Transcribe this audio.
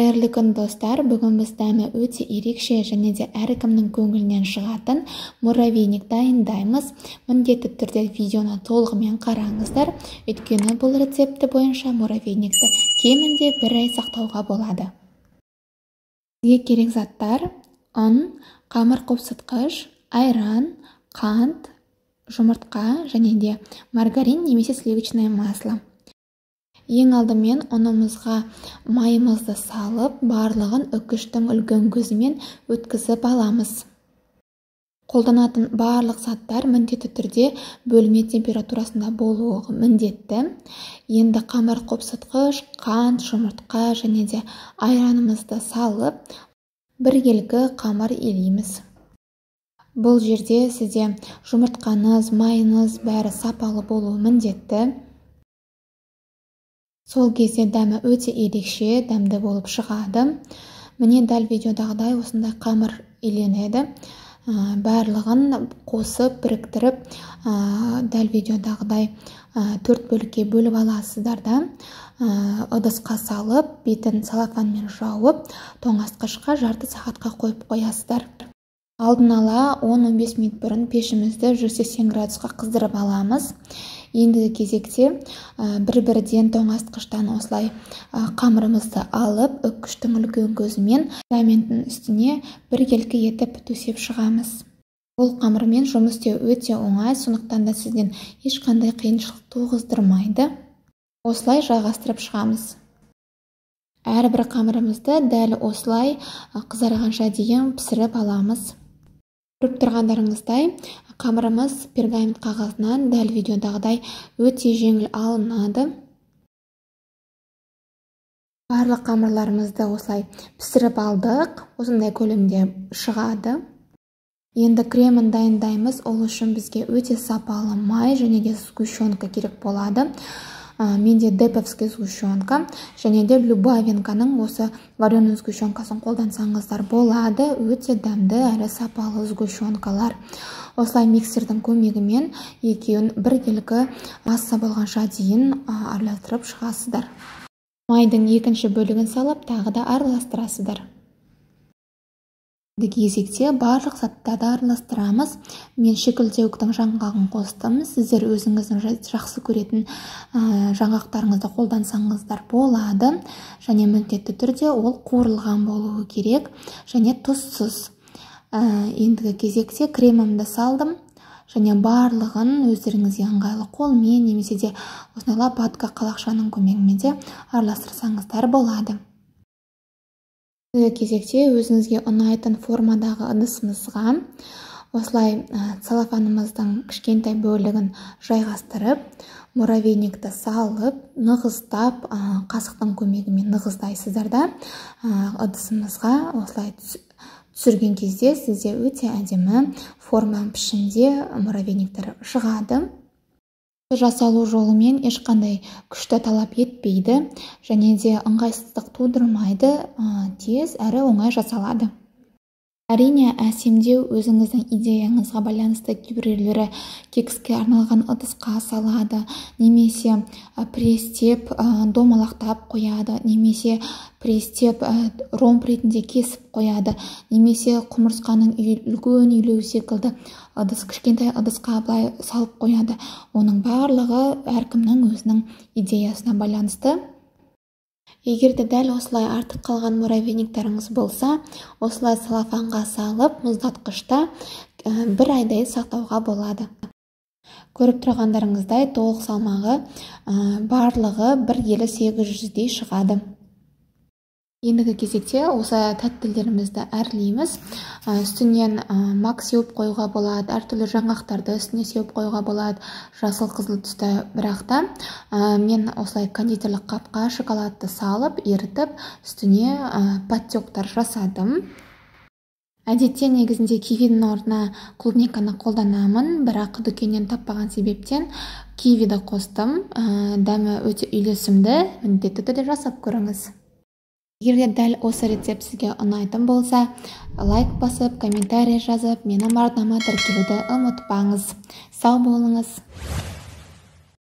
Қайырлы күн достар, бүгін біз дәмі өте ерекше және де әркімнің көңілінен шығатын муравейник дайындаймыз. Міндетті түрде видеоны толығымен қараңыздар, өйткені бұл рецепті бойынша муравейникті кемінде 1 ай сақтауға болады. Сізге керек заттар: ұн, қамыр қопсытқыш, айран, қант, жұмыртқа және де маргарин немесе сливочное масло. Ең алдымен ұнымызға майымызды салып, барлығын үккіштің үлкен көзімен өткізіп аламыз. Қолданатын барлық заттар міндетті түрде бөлме температурасында болуы міндетті. Енді қамыр қопсытқыш, қант, жұмыртқа және де айранымызды салып, біркелкі қамыр илейміз. Бұл жерде сізде жұмыртқаңыз, майыңыз бәрі сапалы болуы міндетті. Сол кезде дәмі өте ерекше, дәмді болып шығады. Міне дәл видеодағыдай осындай қамыр иленеді. Барлығын қосып, біріктіріп, дәл видеодағыдай 4 бөлікке бөліп аласыздар да. Ыдысқа салып, бетін целлофанмен жауып, тоңазытқышқа жарты сағатқа қойып қоясыздар. Алдын ала 10-15 минут бұрын пешімізді 180 градусқа қыздырып аламыз. Ендігі кезекте бір-бірден тоңазытқыштан осылай қамырымызды алып, үккіштің үлкен көзімен фундаменттің үстіне біркелкі етіп төсеп шығамыз. Бұл қамырмен жұмыс істеу өте оңай, сондықтан да сізден ешқандай қиыншылық туғыздырмайды. Осылай жайғастырып шығамыз. Әрбір қамырымызды дәл осылай қызарғанша дейін пісіріп аламыз. Көріп тұрғандарыңыздай, қамырымыз пергамент қағазынан дәл видеодағыдай өте жеңіл алынады. Барлық қамырларымызды осылай пісіріп алдық, осындай көлемде шығады. Енді кремін дайындаймыз. Ол үшін бізге өте сапалы май және де сгущенка керек болады. Менде деповский сгущенка және де любавенканың осы вареный сгущенкасын қолдансаңыздар болады. Өте дәмді әрі сапалы сгущенкалар. Осылай миксердің көмегімен екеуін біркелкі масса болғанша дейін араластырып шығасыздар. Майдың екінші бөлігін салып, тағы да араластырасыздар. Кезекте барлық заттарды араластырамыз. Мен шикілдеуіктің жаңғағын қостым. Сіздер өзіңіздің жақсы көретін жаңғақтарыңызды қолдансаңыздар болады. Және міндетті түрде ол қуырылған болуы керек және тұзсыз. Ендігі кезекте кремімді салдым және барлығын өздеріңізге ыңғайлы қолмен немесе де осындай лопатка қалақшаның көмегімен де араластырсаңыздар болады. Кезекте өзіңізге ұнайтын формадағы ыдысымызға осылай целлофанымыздың кішкентай бөлігін жайғастырып, муравейникті салып, нығыздап, қасықтың көмегімен нығыздайсыздар да. Ыдысымызға осылай түсірген кезде сізде өте әдемі форма пішінде муравейниктер шығады. Жасалу жолымен ешқандай күшті талап етпейді және де ыңғайсыздық тудырмайды, тез әрі оңай жасалады. Әрине, әсемдеу өзіңіздің идеяңызға байланысты. Кейбіреулері кекске арналған ыдысқа салады, немесе престеп домалақтап қояды, немесе престеп ромб ретінде кесіп қояды, немесе құмырсқаның үлкен үйлеу секілді кішкентай ыдысқа былай салып қояды. Оның барлығы әркімнің өзінің идеясына байланысты. Егерде дәл осылай артық қалған муравейниктарыңыз болса, осылай целлофанға салып, мұздатқышта 1 айдай сақтауға болады. Көріп тұрғандарыңыздай толық салмағы барлығы 1 келі 800-дей шығады. Ендігі кезекте осы тәттілерімізді әрлейміз. Үстінен мак сеуіп қоюға болады, әртүрлі жаңғақтарды үстіне сеуіп қоюға болады, жасыл қызыл түсті. Бірақ та мен осылай кондитерлік қапқа шоколадты салып, ерітіп, үстіне подтектар жасадым. Әдетте негізінде кивидің орнына клубниканы қолданамын, бірақ дүкеннен таппаған себептен кивиді қостым. Дәмі өте үйлесімді, міндетті түрде жасап көріңіз. Егерде дәл осы рецепт сізге ұнайтын болса, лайк басып, комментарий жазып, менің арнама тіркелуді ұмытпаңыз. Сау болыңыз.